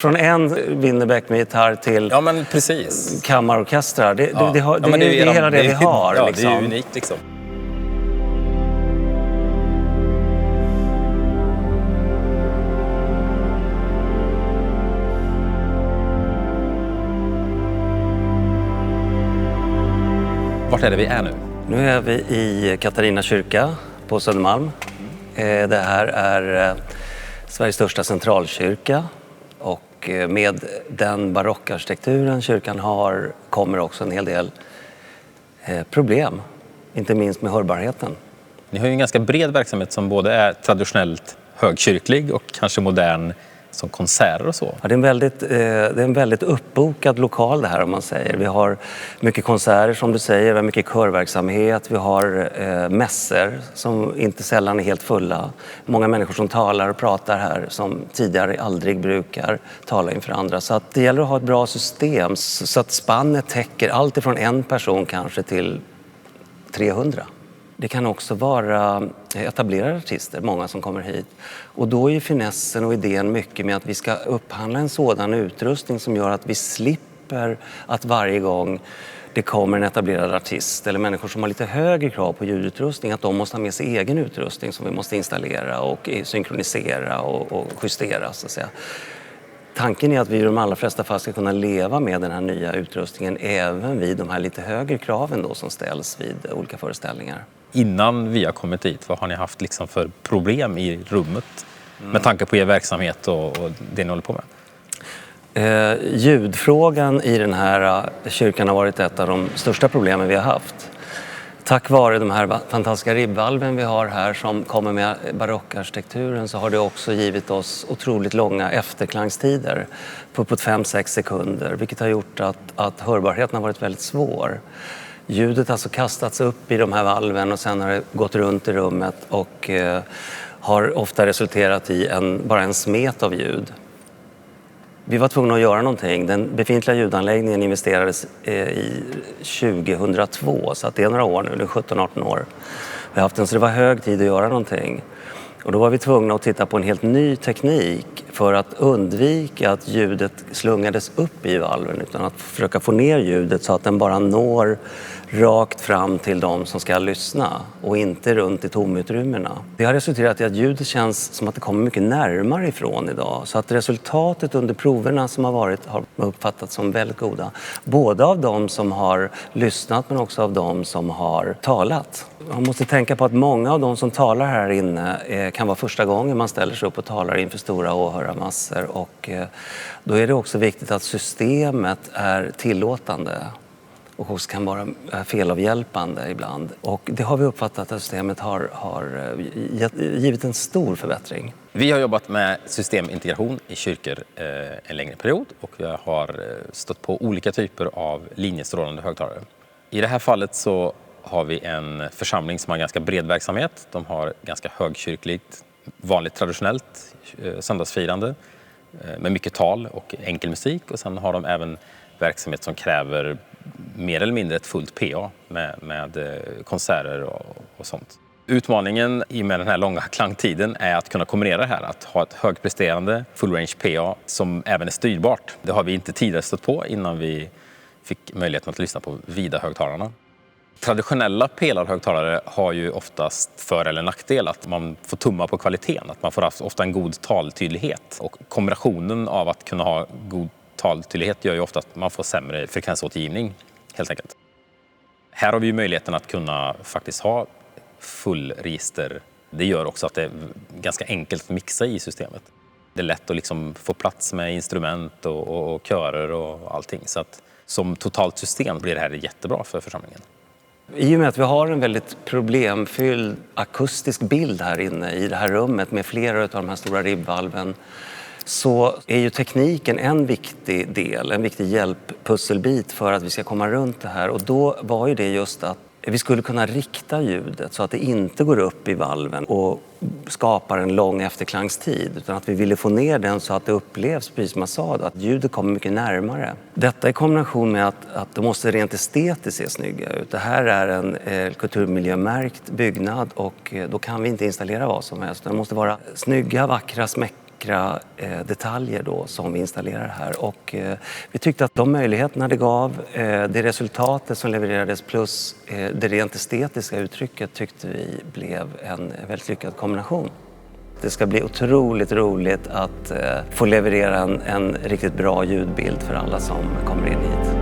Från en Winnerbäck med gitarr till kammarorkestrar. Det är hela det vi har. Ja, liksom. Det är ju unikt liksom. Vart är det vi är nu? Nu är vi i Katarina kyrka på Södermalm. Det här är Sveriges största centralkyrka. Och med den barockarkitekturen kyrkan har kommer också en hel del problem. Inte minst med hörbarheten. Ni har ju en ganska bred verksamhet som både är traditionellt högkyrklig och kanske modern som konserter och så. Ja, det är en väldigt uppbokad lokal det här om man säger. Vi har mycket konserter som du säger, vi har mycket körverksamhet, vi har mässor som inte sällan är helt fulla. Många människor som talar och pratar här som tidigare aldrig brukar tala inför andra. Så att det gäller att ha ett bra system så att spannet täcker allt ifrån en person kanske till 300. Det kan också vara etablerade artister, många som kommer hit. Och då är ju finessen och idén mycket med att vi ska upphandla en sådan utrustning som gör att vi slipper att varje gång det kommer en etablerad artist eller människor som har lite högre krav på ljudutrustning, att de måste ha med sig egen utrustning som vi måste installera och synkronisera och justera så att säga. Tanken är att vi i de allra flesta fall ska kunna leva med den här nya utrustningen även vid de här lite högre kraven då som ställs vid olika föreställningar. Innan vi har kommit dit, vad har ni haft liksom för problem i rummet med tanke på er verksamhet och det ni håller på med? Ljudfrågan i den här kyrkan har varit ett av de största problemen vi har haft. Tack vare de här fantastiska ribbvalven vi har här som kommer med barockarkitekturen så har det också givit oss otroligt långa efterklangstider på uppåt 5-6 sekunder, vilket har gjort att hörbarheten har varit väldigt svår. Ljudet har alltså kastats upp i de här valven och sen har det gått runt i rummet och har ofta resulterat i bara en smet av ljud. Vi var tvungna att göra någonting. Den befintliga ljudanläggningen investerades i 2002 så att det är några år nu, det är 17-18 år. Vi har haft den så det var hög tid att göra någonting. Och då var vi tvungna att titta på en helt ny teknik för att undvika att ljudet slungades upp i valven utan att försöka få ner ljudet så att den bara når rakt fram till de som ska lyssna och inte runt i tomutrymmena. Det har resulterat i att ljudet känns som att det kommer mycket närmare ifrån idag. Så att resultatet under proverna som har varit har uppfattats som väldigt goda. Både av de som har lyssnat men också av de som har talat. Man måste tänka på att många av de som talar här inne kan vara första gången man ställer sig upp och talar inför stora åhörarmassor. Och då är det också viktigt att systemet är tillåtande. Och också kan vara felavhjälpande ibland. Och det har vi uppfattat att systemet har givit en stor förbättring. Vi har jobbat med systemintegration i kyrkor en längre period och vi har stött på olika typer av linjestrålande högtalare. I det här fallet så har vi en församling som har ganska bred verksamhet. De har ganska högkyrkligt, vanligt traditionellt söndagsfirande med mycket tal och enkel musik. Och sen har de även verksamhet som kräver mer eller mindre ett fullt PA med konserter och sånt. Utmaningen i med den här långa klangtiden är att kunna kombinera det här. Att ha ett högpresterande full range PA som även är styrbart. Det har vi inte tidigare stött på innan vi fick möjligheten att lyssna på vida högtalarna. Traditionella pelarhögtalare har ju oftast för- eller nackdel att man får tumma på kvaliteten. Att man får ofta en god taltydlighet. Och kombinationen av att kunna ha god taltydlighet gör ju ofta att man får sämre frekvensåtergivning helt enkelt. Här har vi ju möjligheten att kunna faktiskt ha full register. Det gör också att det är ganska enkelt att mixa i systemet. Det är lätt att liksom få plats med instrument och körer och allting. Så att som totalt system blir det här jättebra för församlingen. I och med att vi har en väldigt problemfylld akustisk bild här inne i det här rummet med flera av de här stora ribbvalven så är ju tekniken en viktig del, en viktig hjälppusselbit för att vi ska komma runt det här. Och då var ju det just att vi skulle kunna rikta ljudet så att det inte går upp i valven och skapar en lång efterklangstid. Utan att vi ville få ner den så att det upplevs, precis som jag sa, att ljudet kommer mycket närmare. Detta i kombination med att det måste rent estetiskt se snygga ut. Det här är en kulturmiljömärkt byggnad och då kan vi inte installera vad som helst. Det måste vara snygga, vackra, vackra detaljer då som vi installerar här. Och vi tyckte att de möjligheterna det gav, det resultatet som levererades plus det rent estetiska uttrycket tyckte vi blev en väldigt lyckad kombination. Det ska bli otroligt roligt att få leverera en riktigt bra ljudbild för alla som kommer in hit.